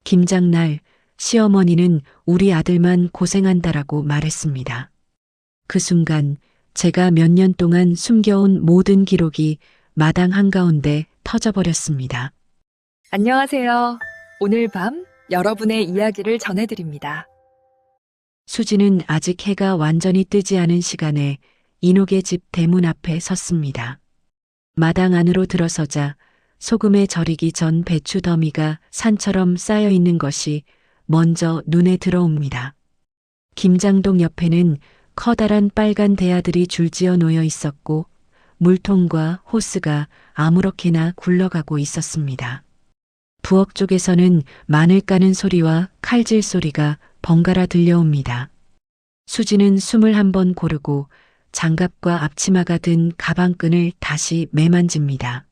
김장날 시어머니는 우리 아들만 고생한다라고 말했습니다. 그 순간 제가 몇 년 동안 숨겨온 모든 기록이 마당 한가운데 터져버렸습니다. 안녕하세요. 오늘 밤 여러분의 이야기를 전해드립니다. 수지는 아직 해가 완전히 뜨지 않은 시간에 인옥의 집 대문 앞에 섰습니다. 마당 안으로 들어서자 소금에 절이기 전 배추 더미가 산처럼 쌓여 있는 것이 먼저 눈에 들어옵니다. 김장동 옆에는 커다란 빨간 대야들이 줄지어 놓여 있었고 물통과 호스가 아무렇게나 굴러가고 있었습니다. 부엌 쪽에서는 마늘 까는 소리와 칼질 소리가 번갈아 들려옵니다. 수지는 숨을 한번 고르고 장갑과 앞치마가 든 가방끈을 다시 매만집니다.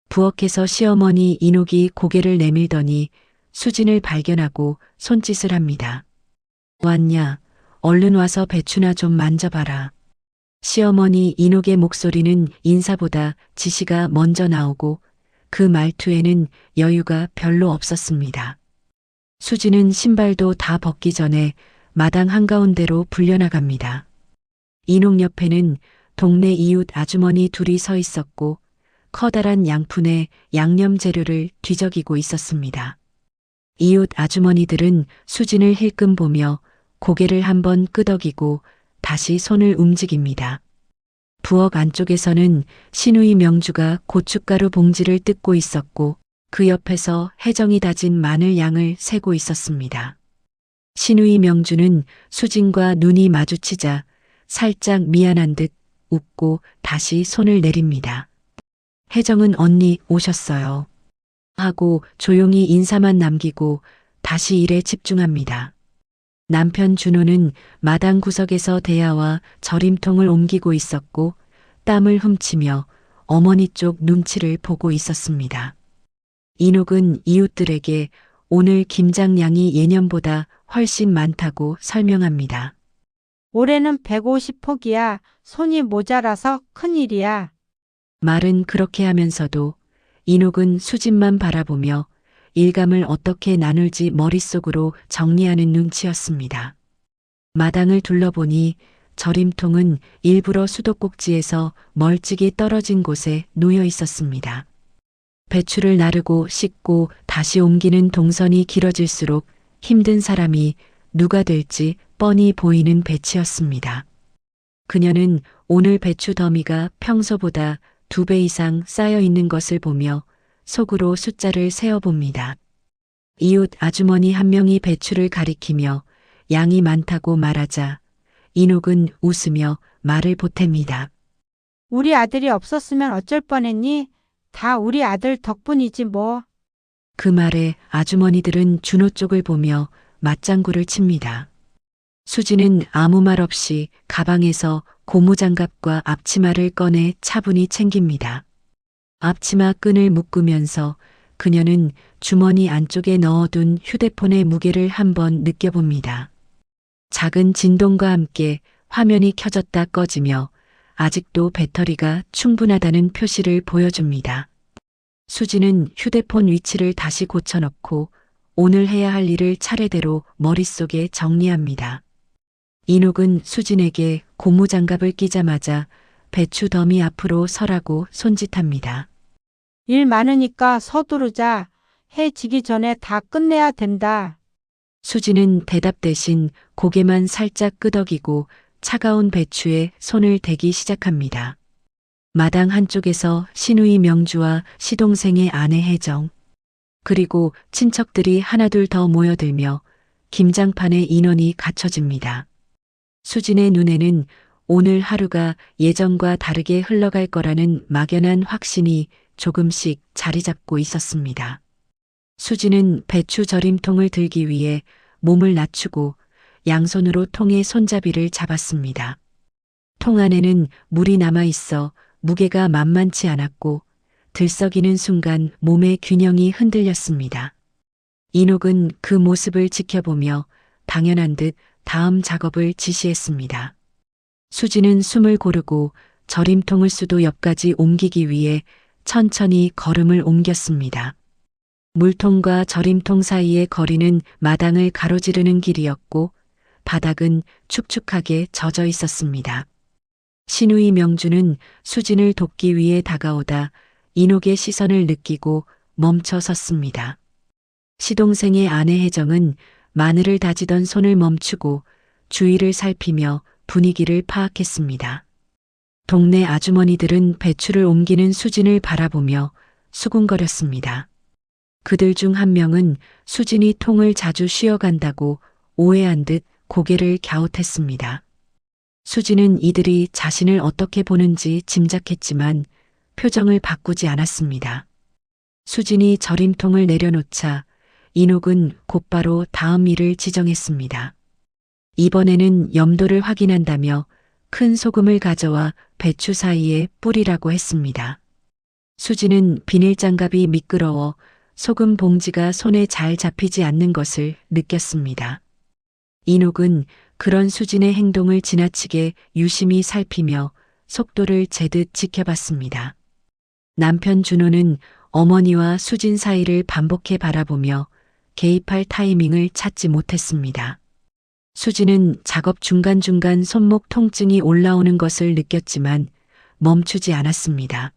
부엌에서 시어머니 인옥이 고개를 내밀더니 수진을 발견하고 손짓을 합니다. 왔냐? 얼른 와서 배추나 좀 만져봐라. 시어머니 인옥의 목소리는 인사보다 지시가 먼저 나오고 그 말투에는 여유가 별로 없었습니다. 수지는 신발도 다 벗기 전에 마당 한가운데로 불려나갑니다. 인옥 옆에는 동네 이웃 아주머니 둘이 서 있었고 커다란 양푼에 양념 재료를 뒤적이고 있었습니다. 이웃 아주머니들은 수진을 힐끔 보며 고개를 한번 끄덕이고 다시 손을 움직입니다. 부엌 안쪽에서는 시누이 명주가 고춧가루 봉지를 뜯고 있었고 그 옆에서 혜정이 다진 마늘 양을 세고 있었습니다. 시누이 명주는 수진과 눈이 마주치자 살짝 미안한 듯 웃고 다시 손을 내립니다. 혜정은 언니 오셨어요. 하고 조용히 인사만 남기고 다시 일에 집중합니다. 남편 준호는 마당 구석에서 대야와 절임통을 옮기고 있었고 땀을 훔치며 어머니 쪽 눈치를 보고 있었습니다. 인옥은 이웃들에게 오늘 김장량이 예년보다 훨씬 많다고 설명합니다. 올해는 150폭이야. 손이 모자라서 큰일이야. 말은 그렇게 하면서도 인옥은 수진만 바라보며 일감을 어떻게 나눌지 머릿속으로 정리하는 눈치였습니다. 마당을 둘러보니 절임통은 일부러 수도꼭지에서 멀찍이 떨어진 곳에 놓여 있었습니다. 배추를 나르고 씻고 다시 옮기는 동선이 길어질수록 힘든 사람이 누가 될지 뻔히 보이는 배치였습니다. 그녀는 오늘 배추 더미가 평소보다 2배 이상 쌓여 있는 것을 보며 속으로 숫자를 세어봅니다. 이웃 아주머니 한 명이 배추를 가리키며 양이 많다고 말하자 인옥은 웃으며 말을 보탭니다. 우리 아들이 없었으면 어쩔 뻔했니? 다 우리 아들 덕분이지 뭐. 그 말에 아주머니들은 준호 쪽을 보며 맞장구를 칩니다. 수지는 아무 말 없이 가방에서 고무장갑과 앞치마를 꺼내 차분히 챙깁니다. 앞치마 끈을 묶으면서 그녀는 주머니 안쪽에 넣어둔 휴대폰의 무게를 한번 느껴봅니다. 작은 진동과 함께 화면이 켜졌다 꺼지며 아직도 배터리가 충분하다는 표시를 보여줍니다. 수지는 휴대폰 위치를 다시 고쳐놓고 오늘 해야 할 일을 차례대로 머릿속에 정리합니다. 인옥은 수진에게 고무장갑을 끼자마자 배추 더미 앞으로 서라고 손짓합니다. 일 많으니까 서두르자. 해 지기 전에 다 끝내야 된다. 수지는 대답 대신 고개만 살짝 끄덕이고 차가운 배추에 손을 대기 시작합니다. 마당 한쪽에서 시누이 명주와 시동생의 아내 혜정, 그리고 친척들이 하나둘 더 모여들며 김장판의 인원이 갖춰집니다. 수진의 눈에는 오늘 하루가 예전과 다르게 흘러갈 거라는 막연한 확신이 조금씩 자리 잡고 있었습니다. 수진은 배추 절임통을 들기 위해 몸을 낮추고 양손으로 통의 손잡이를 잡았습니다. 통 안에는 물이 남아 있어 무게가 만만치 않았고 들썩이는 순간 몸의 균형이 흔들렸습니다. 인옥은 그 모습을 지켜보며 당연한 듯 다음 작업을 지시했습니다. 수지는 숨을 고르고 절임통을 수도 옆까지 옮기기 위해 천천히 걸음을 옮겼습니다. 물통과 절임통 사이의 거리는 마당을 가로지르는 길이었고 바닥은 축축하게 젖어 있었습니다. 신우이 명주는 수진을 돕기 위해 다가오다 인옥의 시선을 느끼고 멈춰 섰습니다. 시동생의 아내 혜정은 마늘을 다지던 손을 멈추고 주위를 살피며 분위기를 파악했습니다. 동네 아주머니들은 배추를 옮기는 수진을 바라보며 수군거렸습니다. 그들 중 한 명은 수진이 통을 자주 쉬어간다고 오해한 듯 고개를 갸웃했습니다. 수진은 이들이 자신을 어떻게 보는지 짐작했지만 표정을 바꾸지 않았습니다. 수진이 절임통을 내려놓자 인옥은 곧바로 다음 일을 지정했습니다. 이번에는 염도를 확인한다며 큰 소금을 가져와 배추 사이에 뿌리라고 했습니다. 수진은 비닐장갑이 미끄러워 소금 봉지가 손에 잘 잡히지 않는 것을 느꼈습니다. 인옥은 그런 수진의 행동을 지나치게 유심히 살피며 속도를 재듯 지켜봤습니다. 남편 준호는 어머니와 수진 사이를 반복해 바라보며 개입할 타이밍을 찾지 못했습니다. 수진은 작업 중간중간 손목 통증이 올라오는 것을 느꼈지만 멈추지 않았습니다.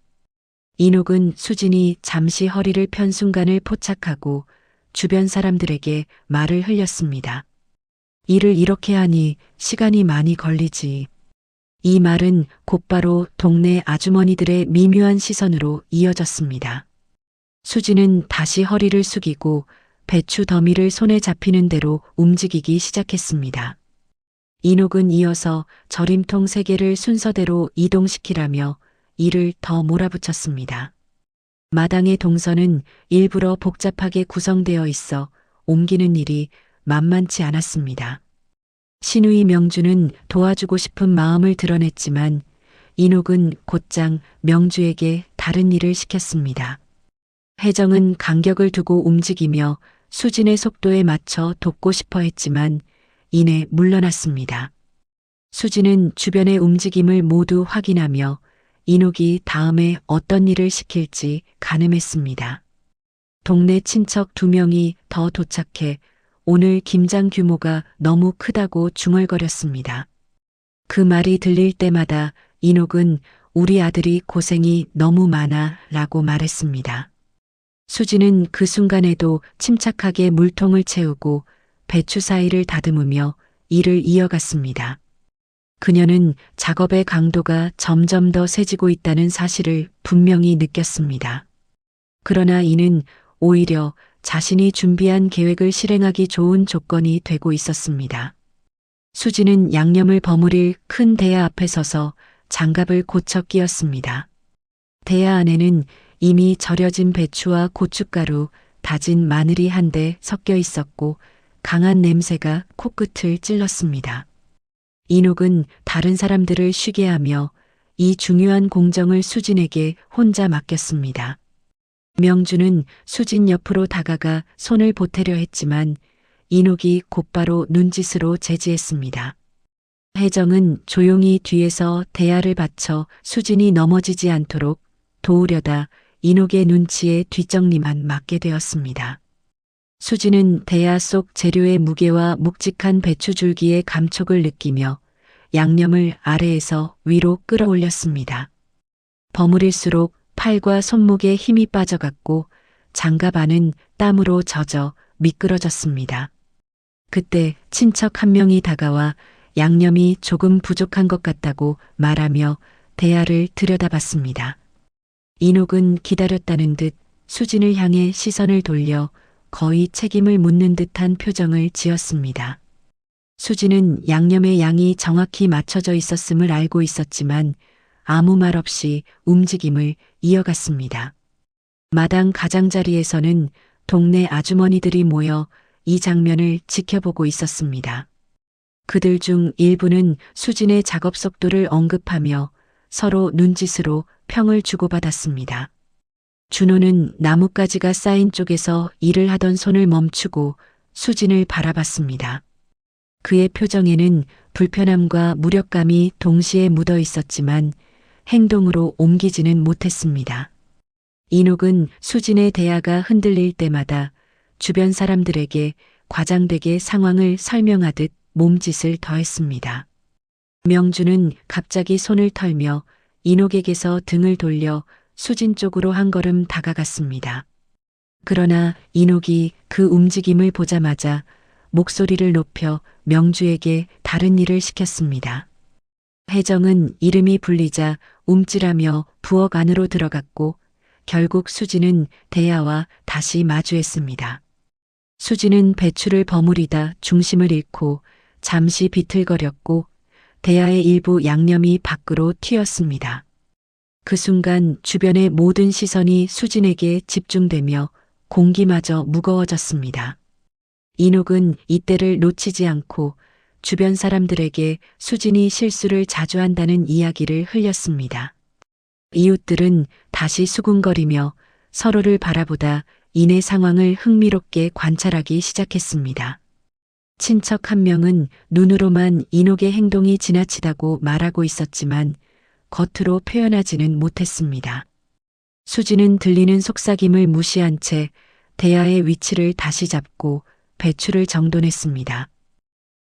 인옥은 수진이 잠시 허리를 편 순간을 포착하고 주변 사람들에게 말을 흘렸습니다. 일을 이렇게 하니 시간이 많이 걸리지. 이 말은 곧바로 동네 아주머니들의 미묘한 시선으로 이어졌습니다. 수진은 다시 허리를 숙이고 배추 더미를 손에 잡히는 대로 움직이기 시작했습니다. 인옥은 이어서 절임통 3개를 순서대로 이동시키라며 이를 더 몰아붙였습니다. 마당의 동선은 일부러 복잡하게 구성되어 있어 옮기는 일이 만만치 않았습니다. 신우이 명주는 도와주고 싶은 마음을 드러냈지만 인옥은 곧장 명주에게 다른 일을 시켰습니다. 혜정은 간격을 두고 움직이며 수진의 속도에 맞춰 돕고 싶어 했지만 이내 물러났습니다. 수진은 주변의 움직임을 모두 확인하며 인옥이 다음에 어떤 일을 시킬지 가늠했습니다. 동네 친척 2명이 더 도착해 오늘 김장 규모가 너무 크다고 중얼거렸습니다. 그 말이 들릴 때마다 인옥은 우리 아들이 고생이 너무 많아 라고 말했습니다. 수진은 그 순간에도 침착하게 물통을 채우고 배추 사이를 다듬으며 일을 이어갔습니다. 그녀는 작업의 강도가 점점 더 세지고 있다는 사실을 분명히 느꼈습니다. 그러나 이는 오히려 자신이 준비한 계획을 실행하기 좋은 조건이 되고 있었습니다. 수진은 양념을 버무릴 큰 대야 앞에 서서 장갑을 고쳐 끼웠습니다. 대야 안에는 이미 절여진 배추와 고춧가루, 다진 마늘이 한데 섞여 있었고 강한 냄새가 코끝을 찔렀습니다. 인옥은 다른 사람들을 쉬게 하며 이 중요한 공정을 수진에게 혼자 맡겼습니다. 명주는 수진 옆으로 다가가 손을 보태려 했지만 인옥이 곧바로 눈짓으로 제지했습니다. 혜정은 조용히 뒤에서 대야를 받쳐 수진이 넘어지지 않도록 도우려다 인옥의 눈치에 뒷정리만 맡게 되었습니다. 수진은 대야 속 재료의 무게와 묵직한 배추줄기의 감촉을 느끼며 양념을 아래에서 위로 끌어올렸습니다. 버무릴수록 팔과 손목에 힘이 빠져갔고 장갑 안은 땀으로 젖어 미끄러졌습니다. 그때 친척 한 명이 다가와 양념이 조금 부족한 것 같다고 말하며 대야를 들여다봤습니다. 인옥은 기다렸다는 듯 수진을 향해 시선을 돌려 거의 책임을 묻는 듯한 표정을 지었습니다. 수진은 양념의 양이 정확히 맞춰져 있었음을 알고 있었지만 아무 말 없이 움직임을 이어갔습니다. 마당 가장자리에서는 동네 아주머니들이 모여 이 장면을 지켜보고 있었습니다. 그들 중 일부는 수진의 작업 속도를 언급하며 서로 눈짓으로 평을 주고받았습니다. 준호는 나뭇가지가 쌓인 쪽에서 일을 하던 손을 멈추고 수진을 바라봤습니다. 그의 표정에는 불편함과 무력감이 동시에 묻어 있었지만 행동으로 옮기지는 못했습니다. 이녹은 수진의 대화가 흔들릴 때마다 주변 사람들에게 과장되게 상황을 설명하듯 몸짓을 더했습니다. 명주는 갑자기 손을 털며 이녹에게서 등을 돌려 수진 쪽으로 한 걸음 다가갔습니다. 그러나 이녹이 그 움직임을 보자마자 목소리를 높여 명주에게 다른 일을 시켰습니다. 혜정은 이름이 불리자 움찔하며 부엌 안으로 들어갔고 결국 수진은 대야와 다시 마주했습니다. 수진은 배추를 버무리다 중심을 잃고 잠시 비틀거렸고 대야의 일부 양념이 밖으로 튀었습니다. 그 순간 주변의 모든 시선이 수진에게 집중되며 공기마저 무거워졌습니다. 이녹은 이때를 놓치지 않고 주변 사람들에게 수진이 실수를 자주 한다는 이야기를 흘렸습니다. 이웃들은 다시 수군거리며 서로를 바라보다 이내 상황을 흥미롭게 관찰하기 시작했습니다. 친척 한 명은 눈으로만 이녹의 행동이 지나치다고 말하고 있었지만 겉으로 표현하지는 못했습니다. 수진은 들리는 속삭임을 무시한 채 대야의 위치를 다시 잡고 배추를 정돈했습니다.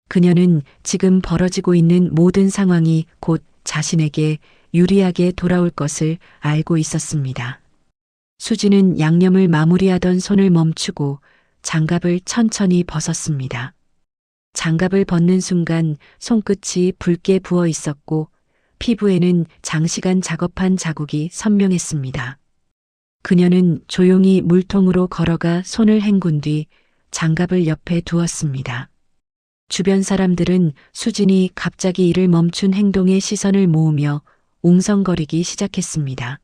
그녀는 지금 벌어지고 있는 모든 상황이 곧 자신에게 유리하게 돌아올 것을 알고 있었습니다. 수진은 양념을 마무리하던 손을 멈추고 장갑을 천천히 벗었습니다. 장갑을 벗는 순간 손끝이 붉게 부어 있었고 피부에는 장시간 작업한 자국이 선명했습니다. 그녀는 조용히 물통으로 걸어가 손을 헹군 뒤 장갑을 옆에 두었습니다. 주변 사람들은 수진이 갑자기 일을 멈춘 행동에 시선을 모으며 웅성거리기 시작했습니다.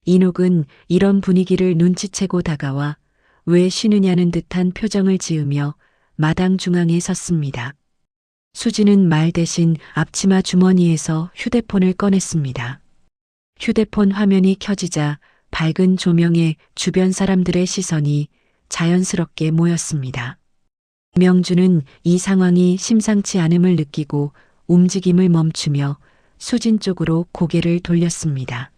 이녹은 이런 분위기를 눈치채고 다가와 왜 쉬느냐는 듯한 표정을 지으며 마당 중앙에 섰습니다. 수진은 말 대신 앞치마 주머니에서 휴대폰을 꺼냈습니다. 휴대폰 화면이 켜지자 밝은 조명에 주변 사람들의 시선이 자연스럽게 모였습니다. 명주는 이 상황이 심상치 않음을 느끼고 움직임을 멈추며 수진 쪽으로 고개를 돌렸습니다.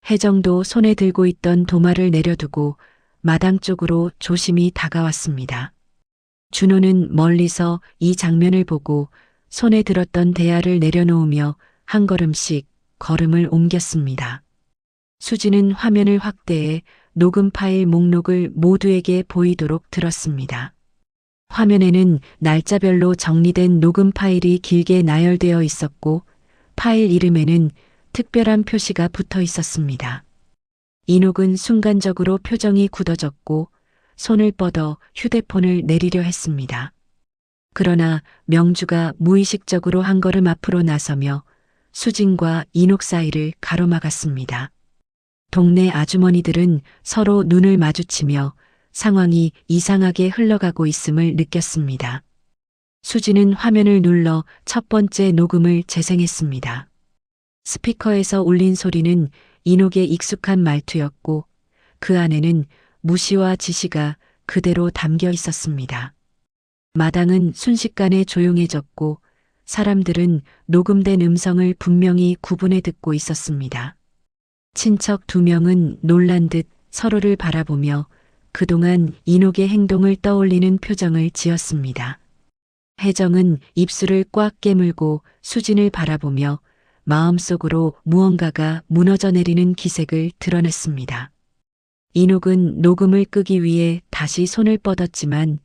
혜정도 손에 들고 있던 도마를 내려두고 마당 쪽으로 조심히 다가왔습니다. 준호는 멀리서 이 장면을 보고 손에 들었던 대야를 내려놓으며 한 걸음씩 걸음을 옮겼습니다. 수진은 화면을 확대해 녹음 파일 목록을 모두에게 보이도록 들었습니다. 화면에는 날짜별로 정리된 녹음 파일이 길게 나열되어 있었고 파일 이름에는 특별한 표시가 붙어 있었습니다. 이녹은 순간적으로 표정이 굳어졌고 손을 뻗어 휴대폰을 내리려 했습니다. 그러나 명주가 무의식적으로 한 걸음 앞으로 나서며 수진과 이녹 사이를 가로막았습니다. 동네 아주머니들은 서로 눈을 마주치며 상황이 이상하게 흘러가고 있음을 느꼈습니다. 수진은 화면을 눌러 첫 번째 녹음을 재생했습니다. 스피커에서 울린 소리는 이녹의 익숙한 말투였고 그 안에는 무시와 지시가 그대로 담겨 있었습니다. 마당은 순식간에 조용해졌고 사람들은 녹음된 음성을 분명히 구분해 듣고 있었습니다. 친척 두 명은 놀란 듯 서로를 바라보며 그동안 이녹의 행동을 떠올리는 표정을 지었습니다. 혜정은 입술을 꽉 깨물고 수진을 바라보며 마음속으로 무언가가 무너져 내리는 기색을 드러냈습니다. 이녹은 녹음을 끄기 위해 다시 손을 뻗었지만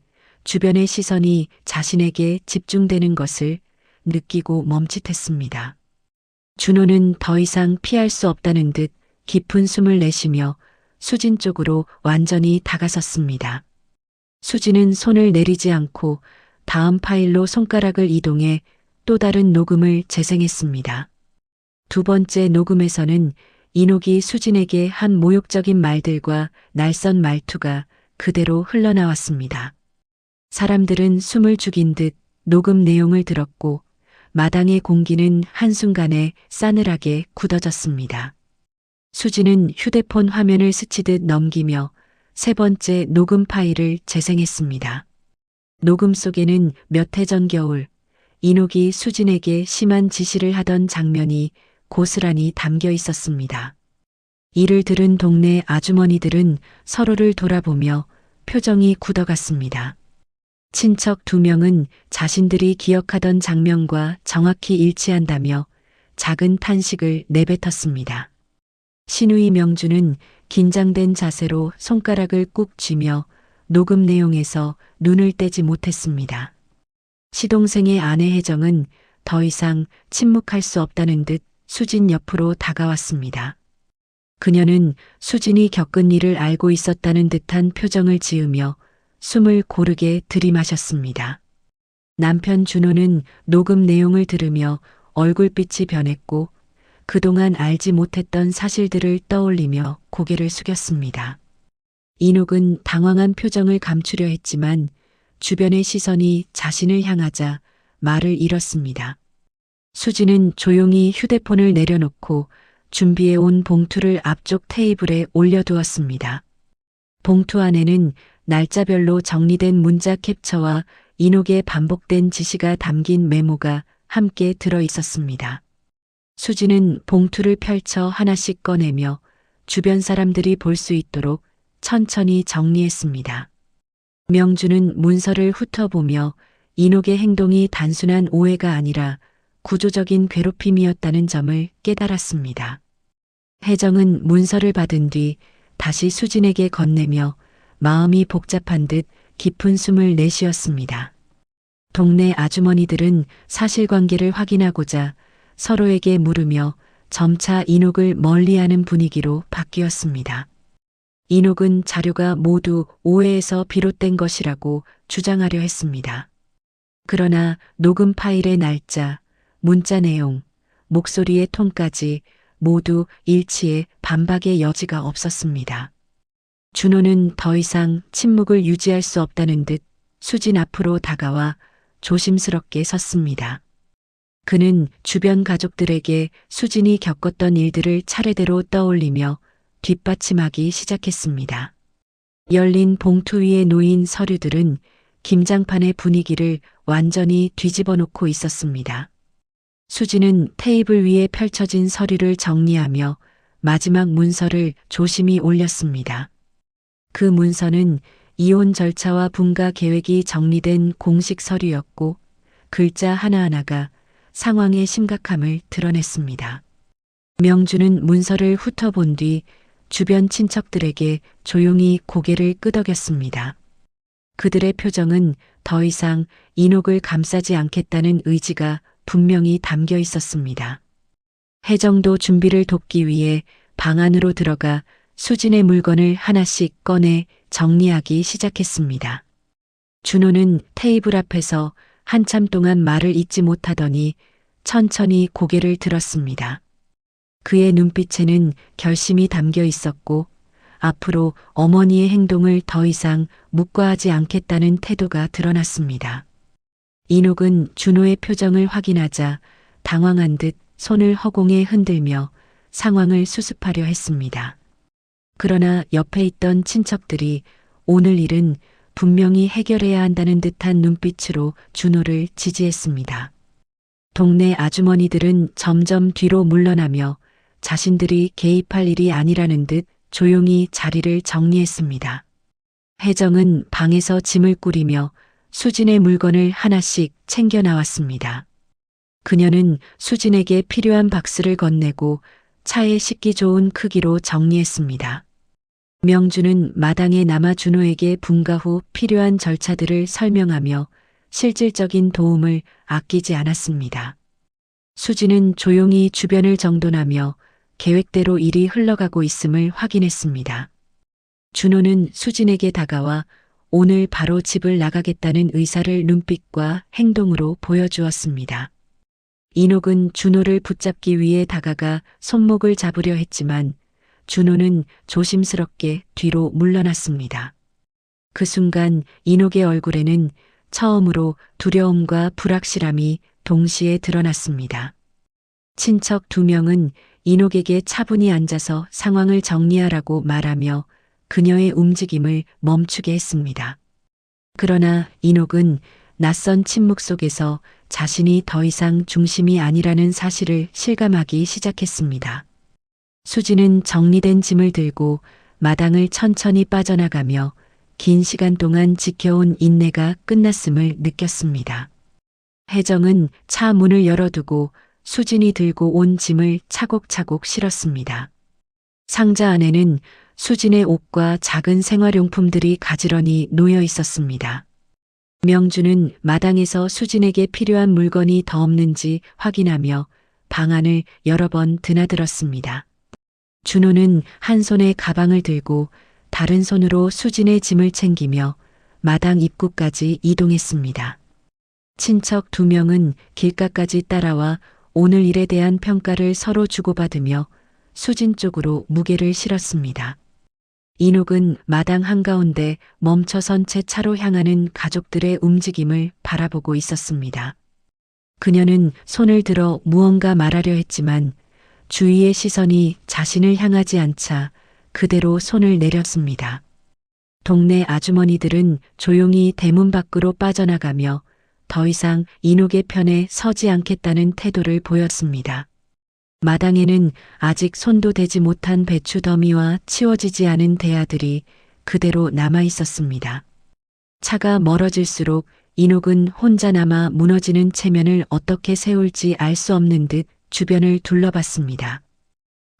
주변의 시선이 자신에게 집중되는 것을 느끼고 멈칫했습니다. 준호는 더 이상 피할 수 없다는 듯 깊은 숨을 내쉬며 수진 쪽으로 완전히 다가섰습니다. 수진은 손을 내리지 않고 다음 파일로 손가락을 이동해 또 다른 녹음을 재생했습니다. 두 번째 녹음에서는 이녹이 수진에게 한 모욕적인 말들과 날선 말투가 그대로 흘러나왔습니다. 사람들은 숨을 죽인 듯 녹음 내용을 들었고 마당의 공기는 한순간에 싸늘하게 굳어졌습니다. 수진은 휴대폰 화면을 스치듯 넘기며 세 번째 녹음 파일을 재생했습니다. 녹음 속에는 몇 해 전 겨울 이녹이 수진에게 심한 지시를 하던 장면이 고스란히 담겨 있었습니다. 이를 들은 동네 아주머니들은 서로를 돌아보며 표정이 굳어갔습니다. 친척 2명은 자신들이 기억하던 장면과 정확히 일치한다며 작은 탄식을 내뱉었습니다. 시누이 명주는 긴장된 자세로 손가락을 꾹 쥐며 녹음 내용에서 눈을 떼지 못했습니다. 시동생의 아내 혜정은 더 이상 침묵할 수 없다는 듯 수진 옆으로 다가왔습니다. 그녀는 수진이 겪은 일을 알고 있었다는 듯한 표정을 지으며 숨을 고르게 들이마셨습니다. 남편 준호는 녹음 내용을 들으며 얼굴빛이 변했고 그동안 알지 못했던 사실들을 떠올리며 고개를 숙였습니다. 인옥은 당황한 표정을 감추려 했지만 주변의 시선이 자신을 향하자 말을 잃었습니다. 수진은 조용히 휴대폰을 내려놓고 준비해온 봉투를 앞쪽 테이블에 올려두었습니다. 봉투 안에는 날짜별로 정리된 문자 캡처와 인옥의 반복된 지시가 담긴 메모가 함께 들어 있었습니다. 수진은 봉투를 펼쳐 하나씩 꺼내며 주변 사람들이 볼 수 있도록 천천히 정리했습니다. 명주는 문서를 훑어보며 인옥의 행동이 단순한 오해가 아니라 구조적인 괴롭힘이었다는 점을 깨달았습니다. 혜정은 문서를 받은 뒤 다시 수진에게 건네며 마음이 복잡한 듯 깊은 숨을 내쉬었습니다. 동네 아주머니들은 사실관계를 확인하고자 서로에게 물으며 점차 인옥을 멀리하는 분위기로 바뀌었습니다. 인옥은 자료가 모두 오해에서 비롯된 것이라고 주장하려 했습니다. 그러나 녹음 파일의 날짜, 문자 내용, 목소리의 톤까지 모두 일치해 반박의 여지가 없었습니다. 준호는 더 이상 침묵을 유지할 수 없다는 듯 수진 앞으로 다가와 조심스럽게 섰습니다. 그는 주변 가족들에게 수진이 겪었던 일들을 차례대로 떠올리며 뒷받침하기 시작했습니다. 열린 봉투 위에 놓인 서류들은 김장판의 분위기를 완전히 뒤집어 놓고 있었습니다. 수진은 테이블 위에 펼쳐진 서류를 정리하며 마지막 문서를 조심히 올렸습니다. 그 문서는 이혼 절차와 분가 계획이 정리된 공식 서류였고 글자 하나하나가 상황의 심각함을 드러냈습니다. 명주는 문서를 훑어본 뒤 주변 친척들에게 조용히 고개를 끄덕였습니다. 그들의 표정은 더 이상 인옥을 감싸지 않겠다는 의지가 분명히 담겨 있었습니다. 혜정도 준비를 돕기 위해 방 안으로 들어가 수진의 물건을 하나씩 꺼내 정리하기 시작했습니다. 준호는 테이블 앞에서 한참 동안 말을 잇지 못하더니 천천히 고개를 들었습니다. 그의 눈빛에는 결심이 담겨 있었고 앞으로 어머니의 행동을 더 이상 묵과하지 않겠다는 태도가 드러났습니다. 인옥은 준호의 표정을 확인하자 당황한 듯 손을 허공에 흔들며 상황을 수습하려 했습니다. 그러나 옆에 있던 친척들이 오늘 일은 분명히 해결해야 한다는 듯한 눈빛으로 준호를 지지했습니다. 동네 아주머니들은 점점 뒤로 물러나며 자신들이 개입할 일이 아니라는 듯 조용히 자리를 정리했습니다. 혜정은 방에서 짐을 꾸리며 수진의 물건을 하나씩 챙겨 나왔습니다. 그녀는 수진에게 필요한 박스를 건네고 차에 싣기 좋은 크기로 정리했습니다. 명주는 마당에 남아 준호에게 분가 후 필요한 절차들을 설명하며 실질적인 도움을 아끼지 않았습니다. 수진은 조용히 주변을 정돈하며 계획대로 일이 흘러가고 있음을 확인했습니다. 준호는 수진에게 다가와 오늘 바로 집을 나가겠다는 의사를 눈빛과 행동으로 보여주었습니다. 인옥은 준호를 붙잡기 위해 다가가 손목을 잡으려 했지만 준호는 조심스럽게 뒤로 물러났습니다. 그 순간 인옥의 얼굴에는 처음으로 두려움과 불확실함이 동시에 드러났습니다. 친척 2명은 인옥에게 차분히 앉아서 상황을 정리하라고 말하며 그녀의 움직임을 멈추게 했습니다. 그러나 인옥은 낯선 침묵 속에서 자신이 더 이상 중심이 아니라는 사실을 실감하기 시작했습니다. 수지는 정리된 짐을 들고 마당을 천천히 빠져나가며 긴 시간 동안 지켜온 인내가 끝났음을 느꼈습니다. 혜정은 차 문을 열어두고 수진이 들고 온 짐을 차곡차곡 실었습니다. 상자 안에는 수진의 옷과 작은 생활용품들이 가지런히 놓여 있었습니다. 명주는 마당에서 수진에게 필요한 물건이 더 없는지 확인하며 방안을 여러 번 드나들었습니다. 준호는 한 손에 가방을 들고 다른 손으로 수진의 짐을 챙기며 마당 입구까지 이동했습니다. 친척 두 명은 길가까지 따라와 오늘 일에 대한 평가를 서로 주고받으며 수진 쪽으로 무게를 실었습니다. 인옥은 마당 한가운데 멈춰선 채 차로 향하는 가족들의 움직임을 바라보고 있었습니다. 그녀는 손을 들어 무언가 말하려 했지만 주위의 시선이 자신을 향하지 않자 그대로 손을 내렸습니다. 동네 아주머니들은 조용히 대문 밖으로 빠져나가며 더 이상 인옥의 편에 서지 않겠다는 태도를 보였습니다. 마당에는 아직 손도 대지 못한 배추 더미와 치워지지 않은 대야들이 그대로 남아 있었습니다. 차가 멀어질수록 인옥은 혼자 남아 무너지는 체면을 어떻게 세울지 알 수 없는 듯 주변을 둘러봤습니다.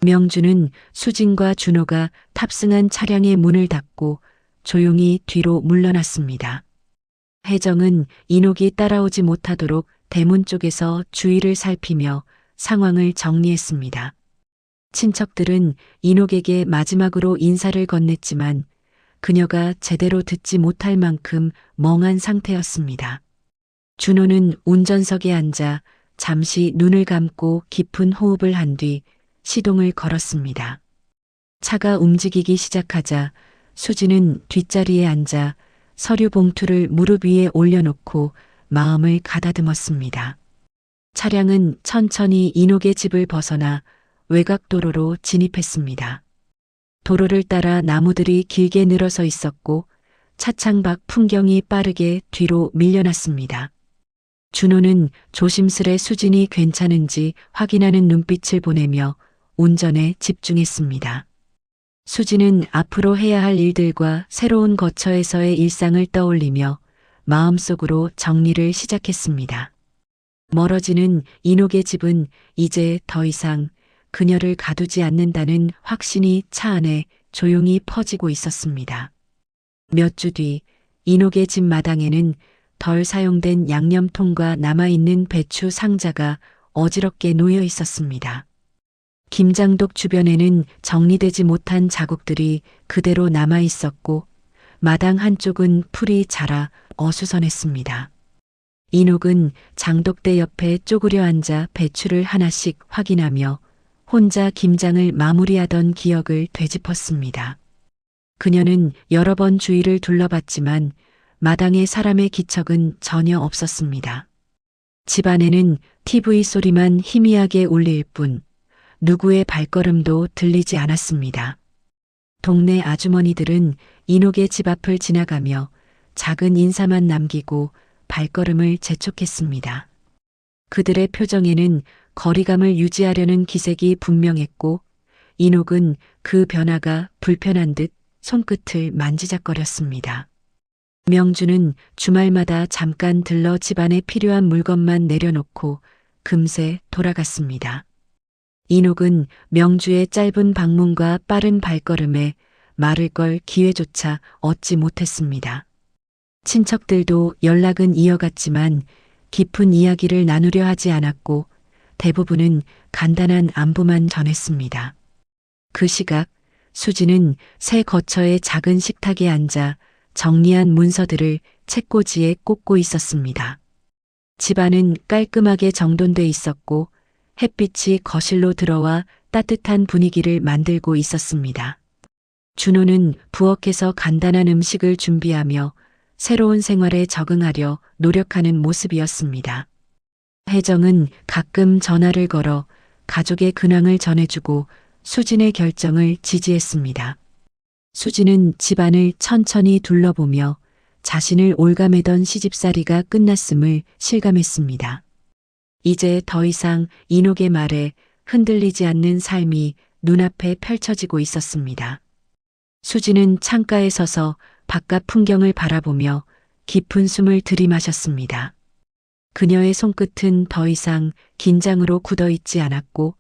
명주는 수진과 준호가 탑승한 차량의 문을 닫고 조용히 뒤로 물러났습니다. 혜정은 인옥이 따라오지 못하도록 대문 쪽에서 주위를 살피며 상황을 정리했습니다. 친척들은 인옥에게 마지막으로 인사를 건넸지만 그녀가 제대로 듣지 못할 만큼 멍한 상태였습니다. 준호는 운전석에 앉아 잠시 눈을 감고 깊은 호흡을 한 뒤 시동을 걸었습니다. 차가 움직이기 시작하자 수지는 뒷자리에 앉아 서류 봉투를 무릎 위에 올려놓고 마음을 가다듬었습니다. 차량은 천천히 인옥의 집을 벗어나 외곽도로로 진입했습니다. 도로를 따라 나무들이 길게 늘어서 있었고 차창 밖 풍경이 빠르게 뒤로 밀려났습니다. 준호는 조심스레 수진이 괜찮은지 확인하는 눈빛을 보내며 운전에 집중했습니다. 수진은 앞으로 해야 할 일들과 새로운 거처에서의 일상을 떠올리며 마음속으로 정리를 시작했습니다. 멀어지는 인옥의 집은 이제 더 이상 그녀를 가두지 않는다는 확신이 차 안에 조용히 퍼지고 있었습니다. 몇 주 뒤 인옥의 집 마당에는 덜 사용된 양념통과 남아있는 배추 상자가 어지럽게 놓여 있었습니다. 김장독 주변에는 정리되지 못한 자국들이 그대로 남아 있었고 마당 한쪽은 풀이 자라 어수선했습니다. 인옥은 장독대 옆에 쪼그려 앉아 배추를 하나씩 확인하며 혼자 김장을 마무리하던 기억을 되짚었습니다. 그녀는 여러 번 주위를 둘러봤지만 마당에 사람의 기척은 전혀 없었습니다. 집 안에는 TV 소리만 희미하게 울릴 뿐 누구의 발걸음도 들리지 않았습니다. 동네 아주머니들은 인옥의 집 앞을 지나가며 작은 인사만 남기고 발걸음을 재촉했습니다. 그들의 표정에는 거리감을 유지하려는 기색이 분명했고 인옥은 그 변화가 불편한 듯 손끝을 만지작거렸습니다. 명주는 주말마다 잠깐 들러 집안에 필요한 물건만 내려놓고 금세 돌아갔습니다. 인옥은 명주의 짧은 방문과 빠른 발걸음에 말을 걸 기회조차 얻지 못했습니다. 친척들도 연락은 이어갔지만 깊은 이야기를 나누려 하지 않았고 대부분은 간단한 안부만 전했습니다. 그 시각 수지는 새 거처의 작은 식탁에 앉아 정리한 문서들을 책꽂이에 꽂고 있었습니다. 집안은 깔끔하게 정돈돼 있었고 햇빛이 거실로 들어와 따뜻한 분위기를 만들고 있었습니다. 준호는 부엌에서 간단한 음식을 준비하며 새로운 생활에 적응하려 노력하는 모습이었습니다. 혜정은 가끔 전화를 걸어 가족의 근황을 전해주고 수진의 결정을 지지했습니다. 수진은 집안을 천천히 둘러보며 자신을 올가매던 시집살이가 끝났음을 실감했습니다. 이제 더 이상 인옥의 말에 흔들리지 않는 삶이 눈앞에 펼쳐지고 있었습니다. 수지는 창가에 서서 바깥 풍경을 바라보며 깊은 숨을 들이마셨습니다. 그녀의 손끝은 더 이상 긴장으로 굳어 있지 않았고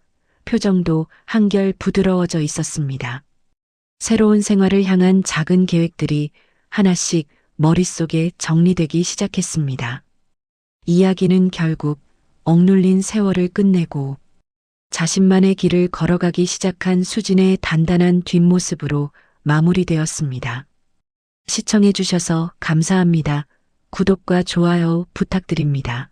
표정도 한결 부드러워져 있었습니다. 새로운 생활을 향한 작은 계획들이 하나씩 머릿속에 정리되기 시작했습니다. 이야기는 결국 억눌린 세월을 끝내고 자신만의 길을 걸어가기 시작한 수진의 단단한 뒷모습으로 마무리되었습니다. 시청해 주셔서 감사합니다. 구독과 좋아요 부탁드립니다.